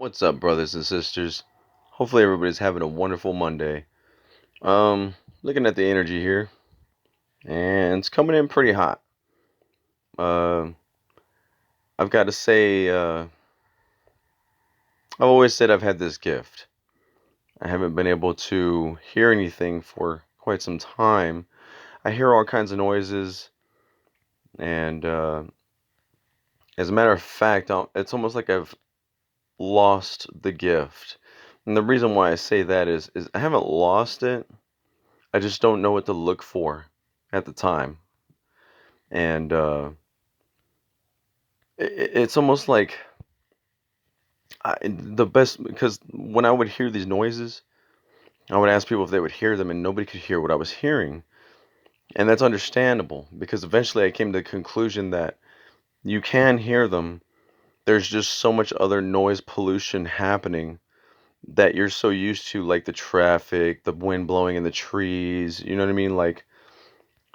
What's up, brothers and sisters? Hopefully everybody's having a wonderful Monday. Looking at the energy here, and it's coming in pretty hot. Uh, I've got to say, I've always said I've had this gift. I haven't been able to hear anything for quite some time. I hear all kinds of noises, and as a matter of fact, it's almost like I've lost the gift. And the reason why I say that is I haven't lost it. I just don't know what to look for at the time. And it's almost like the best because when I would hear these noises, I would ask people if they would hear them, and nobody could hear what I was hearing. And that's understandable because eventually I came to the conclusion that you can hear them. There's just so much other noise pollution happening that you're so used to, like the traffic, the wind blowing in the trees, you know what I mean? Like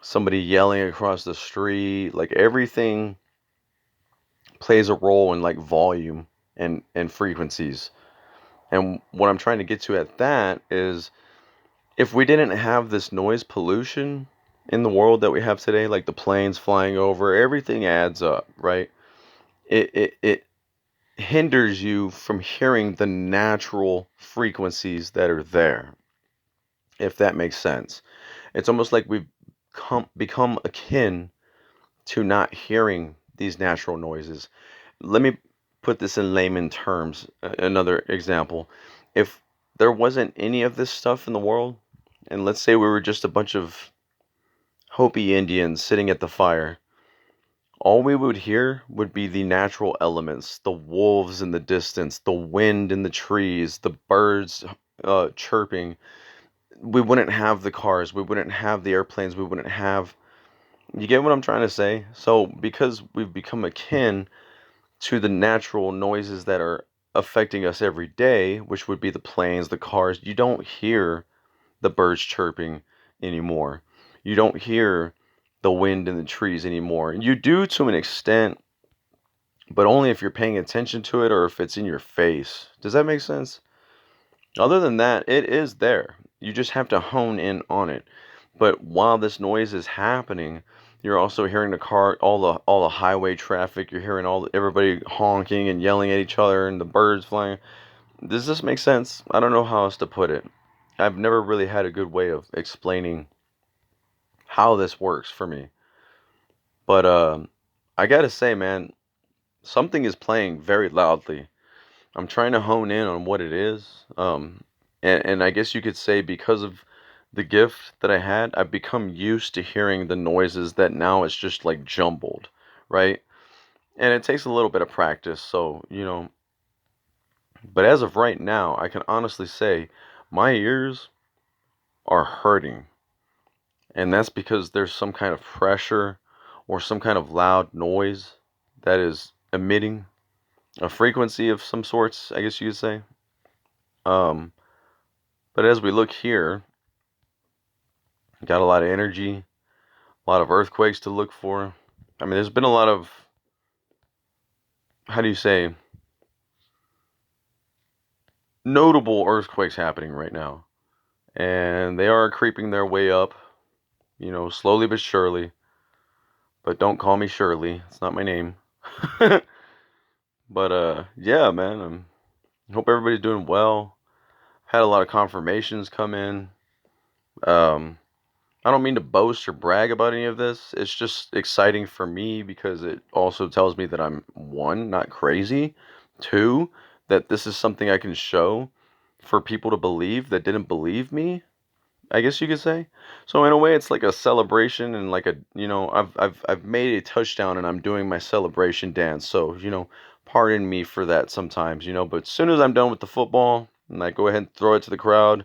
somebody yelling across the street, like everything plays a role in like volume and frequencies. And what I'm trying to get to at that is if we didn't have this noise pollution in the world that we have today, like the planes flying over, everything adds up, right? It hinders you from hearing the natural frequencies that are there, if that makes sense. It's almost like we've become akin to not hearing these natural noises. Let me put this in layman terms. Another example. If there wasn't any of this stuff in the world, and let's say we were just a bunch of Hopi Indians sitting at the fire, all we would hear would be the natural elements, the wolves in the distance, the wind in the trees, the birds chirping. We wouldn't have the cars, we wouldn't have the airplanes, we wouldn't have. You get what I'm trying to say? So, because we've become akin to the natural noises that are affecting us every day, which would be the planes, the cars, you don't hear the birds chirping anymore. You don't hear the wind in the trees anymore. You do to an extent, but only if you're paying attention to it or if it's in your face. Does that make sense? Other than that, it is there. You just have to hone in on it. But while this noise is happening, you're also hearing the car, all the highway traffic. You're hearing everybody honking and yelling at each other, and the birds flying. Does this make sense? I don't know how else to put it. I've never really had a good way of explaining how this works for me. But I gotta say, man, something is playing very loudly. I'm trying to hone in on what it is. And I guess you could say because of the gift that I had, I've become used to hearing the noises that now it's just like jumbled, right? And it takes a little bit of practice, so, but as of right now, I can honestly say my ears are hurting. And that's because there's some kind of pressure or some kind of loud noise that is emitting a frequency of some sorts, I guess you could say. Um, but as we look here, got a lot of energy, a lot of earthquakes to look for. I mean, there's been a lot of, how do you say, notable earthquakes happening right now. And they are creeping their way up, slowly but surely. But don't call me Shirley. It's not my name. But yeah, man. Hope everybody's doing well. Had a lot of confirmations come in. Um, I don't mean to boast or brag about any of this. It's just exciting for me because it also tells me that I'm one, not crazy. Two, that this is something I can show for people to believe that didn't believe me. I guess you could say. So in a way, it's like a celebration and like I've made a touchdown and I'm doing my celebration dance. So pardon me for that sometimes. But as soon as I'm done with the football, and I go ahead and throw it to the crowd,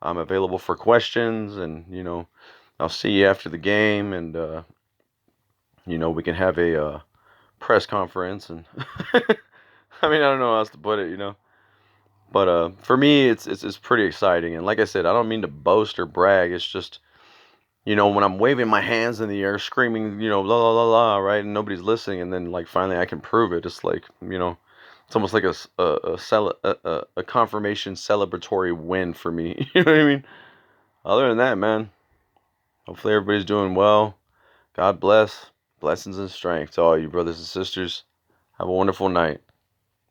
I'm available for questions, and I'll see you after the game, and we can have a press conference, and I mean I don't know how else to put it. But for me, it's pretty exciting, and like I said, I don't mean to boast or brag. It's just when I'm waving my hands in the air, screaming, la la la la, right, and nobody's listening, and then like finally I can prove it. It's like It's almost like a confirmation celebratory win for me. You know what I mean? Other than that, man, hopefully everybody's doing well. God bless. Blessings and strength to all you brothers and sisters. Have a wonderful night.